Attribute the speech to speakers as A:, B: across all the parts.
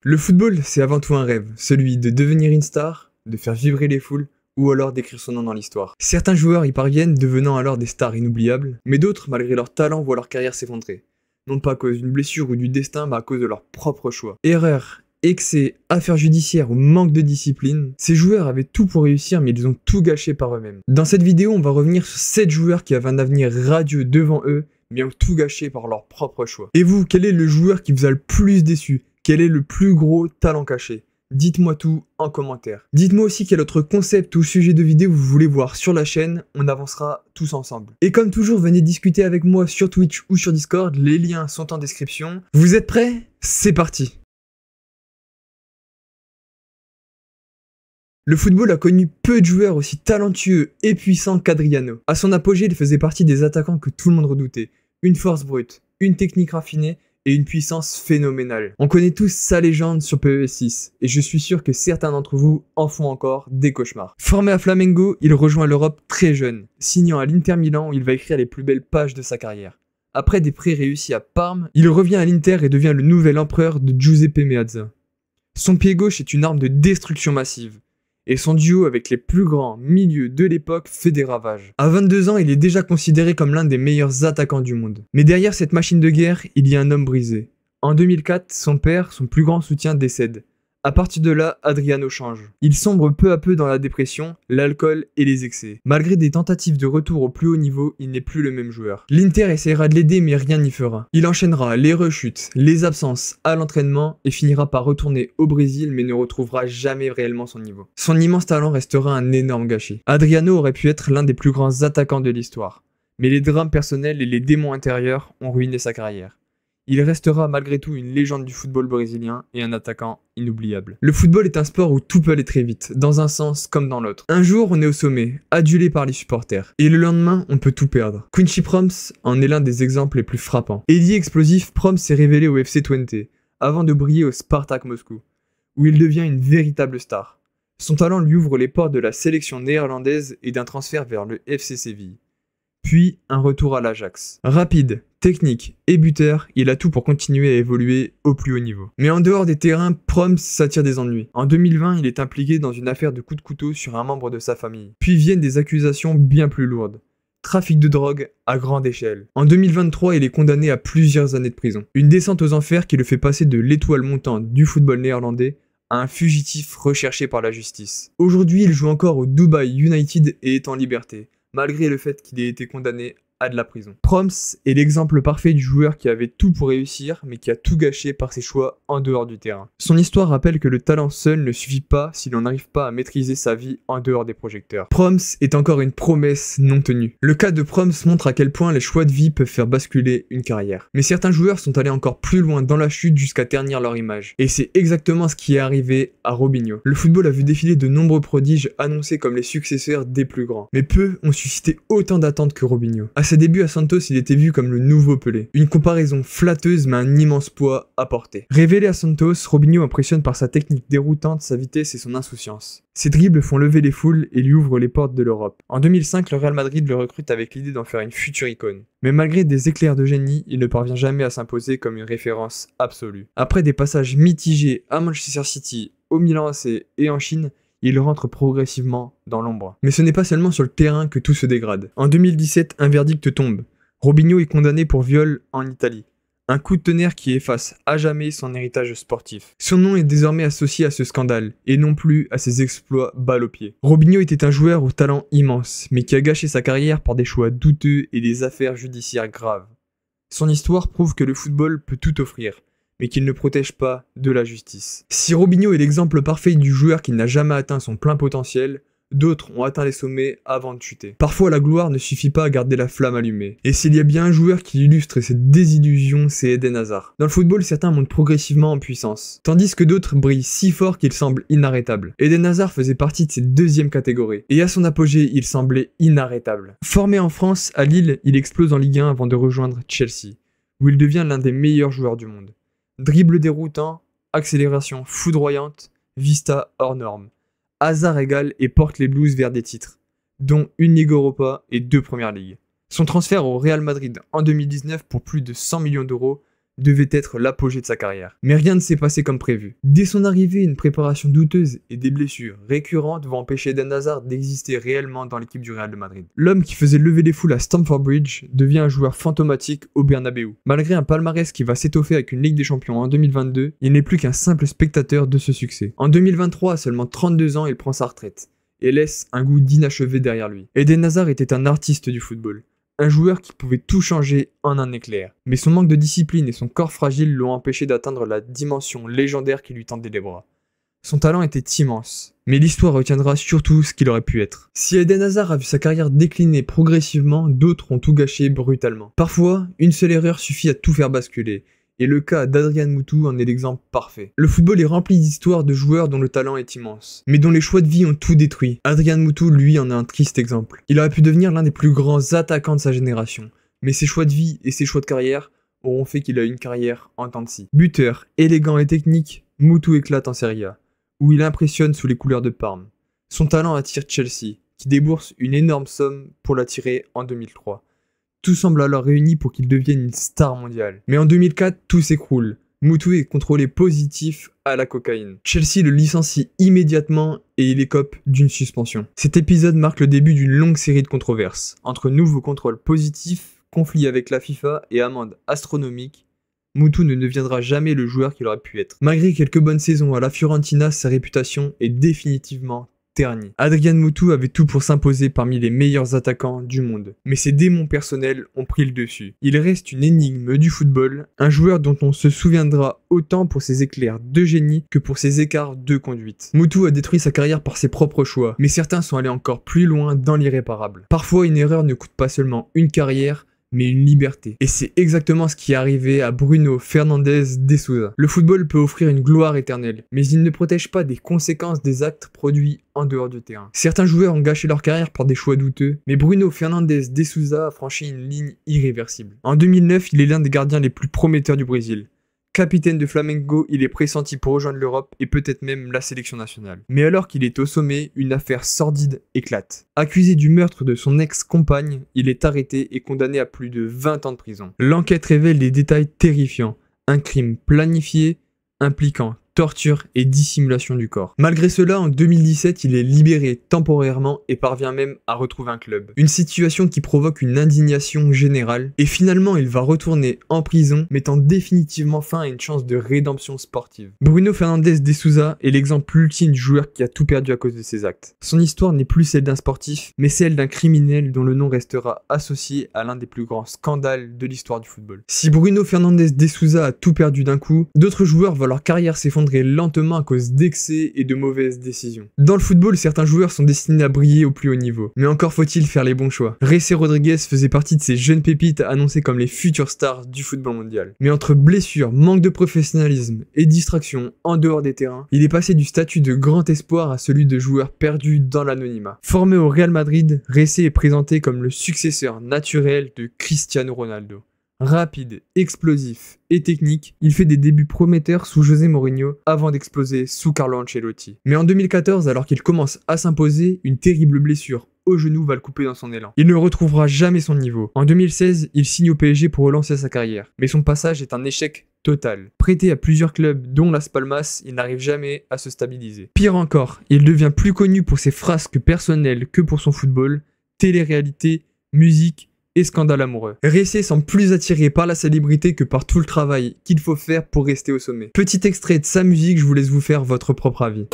A: Le football, c'est avant tout un rêve, celui de devenir une star, de faire vibrer les foules, ou alors d'écrire son nom dans l'histoire. Certains joueurs y parviennent, devenant alors des stars inoubliables, mais d'autres, malgré leur talent, voient leur carrière s'effondrer. Non pas à cause d'une blessure ou du destin, mais à cause de leur propre choix. Erreurs, excès, affaires judiciaires ou manque de discipline, ces joueurs avaient tout pour réussir, mais ils ont tout gâché par eux-mêmes. Dans cette vidéo, on va revenir sur 7 joueurs qui avaient un avenir radieux devant eux, mais ont tout gâché par leur propre choix. Et vous, quel est le joueur qui vous a le plus déçu ? Quel est le plus gros talent caché ? Dites-moi tout en commentaire. Dites-moi aussi quel autre concept ou sujet de vidéo vous voulez voir sur la chaîne, on avancera tous ensemble. Et comme toujours, venez discuter avec moi sur Twitch ou sur Discord, les liens sont en description. Vous êtes prêts ? C'est parti ! Le football a connu peu de joueurs aussi talentueux et puissants qu'Adriano. À son apogée, il faisait partie des attaquants que tout le monde redoutait. Une force brute, une technique raffinée et une puissance phénoménale. On connaît tous sa légende sur PES6, et je suis sûr que certains d'entre vous en font encore des cauchemars. Formé à Flamengo, il rejoint l'Europe très jeune, signant à l'Inter Milan où il va écrire les plus belles pages de sa carrière. Après des prêts réussis à Parme, il revient à l'Inter et devient le nouvel empereur de Giuseppe Meazza. Son pied gauche est une arme de destruction massive, et son duo avec les plus grands milieux de l'époque fait des ravages. À 22 ans, il est déjà considéré comme l'un des meilleurs attaquants du monde. Mais derrière cette machine de guerre, il y a un homme brisé. En 2004, son père, son plus grand soutien, décède. À partir de là, Adriano change. Il sombre peu à peu dans la dépression, l'alcool et les excès. Malgré des tentatives de retour au plus haut niveau, il n'est plus le même joueur. L'Inter essaiera de l'aider mais rien n'y fera. Il enchaînera les rechutes, les absences à l'entraînement et finira par retourner au Brésil mais ne retrouvera jamais réellement son niveau. Son immense talent restera un énorme gâchis. Adriano aurait pu être l'un des plus grands attaquants de l'histoire. Mais les drames personnels et les démons intérieurs ont ruiné sa carrière. Il restera malgré tout une légende du football brésilien et un attaquant inoubliable. Le football est un sport où tout peut aller très vite, dans un sens comme dans l'autre. Un jour, on est au sommet, adulé par les supporters. Et le lendemain, on peut tout perdre. Quincy Promes en est l'un des exemples les plus frappants. Ailier explosif, Promes s'est révélé au FC Twente, avant de briller au Spartak Moscou, où il devient une véritable star. Son talent lui ouvre les portes de la sélection néerlandaise et d'un transfert vers le FC Séville. Puis un retour à l'Ajax. Rapide, technique et buteur, il a tout pour continuer à évoluer au plus haut niveau. Mais en dehors des terrains, Promes s'attire des ennuis. En 2020, il est impliqué dans une affaire de coup de couteau sur un membre de sa famille. Puis viennent des accusations bien plus lourdes. Trafic de drogue à grande échelle. En 2023, il est condamné à plusieurs années de prison. Une descente aux enfers qui le fait passer de l'étoile montante du football néerlandais à un fugitif recherché par la justice. Aujourd'hui, il joue encore au Dubai United et est en liberté, malgré le fait qu'il ait été condamné à de la prison. Promes est l'exemple parfait du joueur qui avait tout pour réussir, mais qui a tout gâché par ses choix en dehors du terrain. Son histoire rappelle que le talent seul ne suffit pas si l'on n'arrive pas à maîtriser sa vie en dehors des projecteurs. Promes est encore une promesse non tenue. Le cas de Promes montre à quel point les choix de vie peuvent faire basculer une carrière. Mais certains joueurs sont allés encore plus loin dans la chute jusqu'à ternir leur image. Et c'est exactement ce qui est arrivé à Robinho. Le football a vu défiler de nombreux prodiges annoncés comme les successeurs des plus grands. Mais peu ont suscité autant d'attentes que Robinho. À ses débuts à Santos, il était vu comme le nouveau Pelé. Une comparaison flatteuse mais un immense poids à porter. Révélé à Santos, Robinho impressionne par sa technique déroutante, sa vitesse et son insouciance. Ses dribbles font lever les foules et lui ouvrent les portes de l'Europe. En 2005, le Real Madrid le recrute avec l'idée d'en faire une future icône. Mais malgré des éclairs de génie, il ne parvient jamais à s'imposer comme une référence absolue. Après des passages mitigés à Manchester City, au Milan AC et en Chine, il rentre progressivement dans l'ombre. Mais ce n'est pas seulement sur le terrain que tout se dégrade. En 2017, un verdict tombe. Robinho est condamné pour viol en Italie. Un coup de tonnerre qui efface à jamais son héritage sportif. Son nom est désormais associé à ce scandale, et non plus à ses exploits balle au pied. Robinho était un joueur au talent immense, mais qui a gâché sa carrière par des choix douteux et des affaires judiciaires graves. Son histoire prouve que le football peut tout offrir, mais qu'il ne protège pas de la justice. Si Robinho est l'exemple parfait du joueur qui n'a jamais atteint son plein potentiel, d'autres ont atteint les sommets avant de chuter. Parfois la gloire ne suffit pas à garder la flamme allumée. Et s'il y a bien un joueur qui illustre cette désillusion, c'est Eden Hazard. Dans le football, certains montent progressivement en puissance, tandis que d'autres brillent si fort qu'ils semblent inarrêtables. Eden Hazard faisait partie de cette deuxième catégorie, et à son apogée, il semblait inarrêtable. Formé en France, à Lille, il explose en Ligue 1 avant de rejoindre Chelsea, où il devient l'un des meilleurs joueurs du monde. Dribble déroutant, accélération foudroyante, vista hors norme. Hazard égale et porte les Blues vers des titres, dont une Ligue Europa et 2 Premières Ligues. Son transfert au Real Madrid en 2019 pour plus de 100 millions d'euros devait être l'apogée de sa carrière. Mais rien ne s'est passé comme prévu. Dès son arrivée, une préparation douteuse et des blessures récurrentes vont empêcher Eden Hazard d'exister réellement dans l'équipe du Real de Madrid. L'homme qui faisait lever les foules à Stamford Bridge devient un joueur fantomatique au Bernabéu. Malgré un palmarès qui va s'étoffer avec une Ligue des Champions en 2022, il n'est plus qu'un simple spectateur de ce succès. En 2023, à seulement 32 ans, il prend sa retraite et laisse un goût d'inachevé derrière lui. Eden Hazard était un artiste du football. Un joueur qui pouvait tout changer en un éclair. Mais son manque de discipline et son corps fragile l'ont empêché d'atteindre la dimension légendaire qui lui tendait les bras. Son talent était immense, mais l'histoire retiendra surtout ce qu'il aurait pu être. Si Eden Hazard a vu sa carrière décliner progressivement, d'autres ont tout gâché brutalement. Parfois, une seule erreur suffit à tout faire basculer. Et le cas d'Adrien Moutou en est l'exemple parfait. Le football est rempli d'histoires de joueurs dont le talent est immense, mais dont les choix de vie ont tout détruit. Adrien Moutou, lui, en est un triste exemple. Il aurait pu devenir l'un des plus grands attaquants de sa génération, mais ses choix de vie et ses choix de carrière auront fait qu'il a une carrière en temps de scie. Buteur, élégant et technique, Moutou éclate en Serie A, où il impressionne sous les couleurs de Parme. Son talent attire Chelsea, qui débourse une énorme somme pour l'attirer en 2003. Tout semble alors réuni pour qu'il devienne une star mondiale. Mais en 2004, tout s'écroule. Moutou est contrôlé positif à la cocaïne. Chelsea le licencie immédiatement et il écope d'une suspension. Cet épisode marque le début d'une longue série de controverses. Entre nouveaux contrôles positifs, conflits avec la FIFA et amendes astronomiques, Moutou ne deviendra jamais le joueur qu'il aurait pu être. Malgré quelques bonnes saisons à la Fiorentina, sa réputation est définitivement terni. Adrien Moutou avait tout pour s'imposer parmi les meilleurs attaquants du monde. Mais ses démons personnels ont pris le dessus. Il reste une énigme du football, un joueur dont on se souviendra autant pour ses éclairs de génie que pour ses écarts de conduite. Moutou a détruit sa carrière par ses propres choix, mais certains sont allés encore plus loin dans l'irréparable. Parfois, une erreur ne coûte pas seulement une carrière, mais une liberté. Et c'est exactement ce qui est arrivé à Bruno Fernandes de Sousa. Le football peut offrir une gloire éternelle, mais il ne protège pas des conséquences des actes produits en dehors du terrain. Certains joueurs ont gâché leur carrière par des choix douteux, mais Bruno Fernandes de Sousa a franchi une ligne irréversible. En 2009, il est l'un des gardiens les plus prometteurs du Brésil. Capitaine de Flamengo, il est pressenti pour rejoindre l'Europe et peut-être même la sélection nationale. Mais alors qu'il est au sommet, une affaire sordide éclate. Accusé du meurtre de son ex-compagne, il est arrêté et condamné à plus de 20 ans de prison. L'enquête révèle des détails terrifiants. Un crime planifié, impliquant torture et dissimulation du corps. Malgré cela, en 2017, il est libéré temporairement et parvient même à retrouver un club. Une situation qui provoque une indignation générale et finalement il va retourner en prison, mettant définitivement fin à une chance de rédemption sportive. Bruno Fernandes de Sousa est l'exemple ultime du joueur qui a tout perdu à cause de ses actes. Son histoire n'est plus celle d'un sportif, mais celle d'un criminel dont le nom restera associé à l'un des plus grands scandales de l'histoire du football. Si Bruno Fernandes de Sousa a tout perdu d'un coup, d'autres joueurs voient leur carrière s'effondrer lentement à cause d'excès et de mauvaises décisions. Dans le football, certains joueurs sont destinés à briller au plus haut niveau, mais encore faut-il faire les bons choix. Reissé Rodriguez faisait partie de ces jeunes pépites annoncées comme les futures stars du football mondial. Mais entre blessures, manque de professionnalisme et distractions en dehors des terrains, il est passé du statut de grand espoir à celui de joueur perdu dans l'anonymat. Formé au Real Madrid, Reissé est présenté comme le successeur naturel de Cristiano Ronaldo. Rapide, explosif et technique, il fait des débuts prometteurs sous José Mourinho avant d'exploser sous Carlo Ancelotti. Mais en 2014, alors qu'il commence à s'imposer, une terrible blessure au genou va le couper dans son élan. Il ne retrouvera jamais son niveau. En 2016, il signe au PSG pour relancer sa carrière, mais son passage est un échec total. Prêté à plusieurs clubs dont Las Palmas, il n'arrive jamais à se stabiliser. Pire encore, il devient plus connu pour ses frasques personnelles que pour son football, télé-réalité, musique et scandale amoureux. Reissé semble plus attiré par la célébrité que par tout le travail qu'il faut faire pour rester au sommet. Petit extrait de sa musique, je vous laisse vous faire votre propre avis.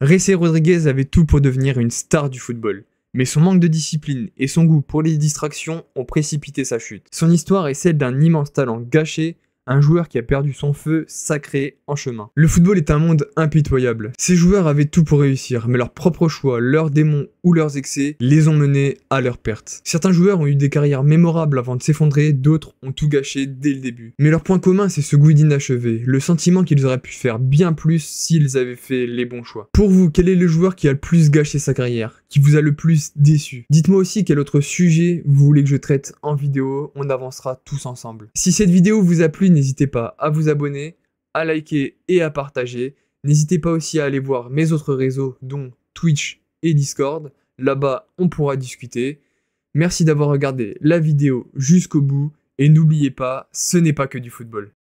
A: Reissé Rodriguez avait tout pour devenir une star du football. Mais son manque de discipline et son goût pour les distractions ont précipité sa chute. Son histoire est celle d'un immense talent gâché, un joueur qui a perdu son feu sacré en chemin. Le football est un monde impitoyable. Ces joueurs avaient tout pour réussir, mais leurs propres choix, leurs démons ou leurs excès les ont menés à leur perte. Certains joueurs ont eu des carrières mémorables avant de s'effondrer, d'autres ont tout gâché dès le début. Mais leur point commun, c'est ce goût d'inachevé, le sentiment qu'ils auraient pu faire bien plus s'ils avaient fait les bons choix. Pour vous, quel est le joueur qui a le plus gâché sa carrière, qui vous a le plus déçu? Dites-moi aussi quel autre sujet vous voulez que je traite en vidéo, on avancera tous ensemble. Si cette vidéo vous a plu, n'hésitez pas à vous abonner, à liker et à partager. N'hésitez pas aussi à aller voir mes autres réseaux, dont Twitch et Discord. Là-bas, on pourra discuter. Merci d'avoir regardé la vidéo jusqu'au bout. Et n'oubliez pas, ce n'est pas que du football.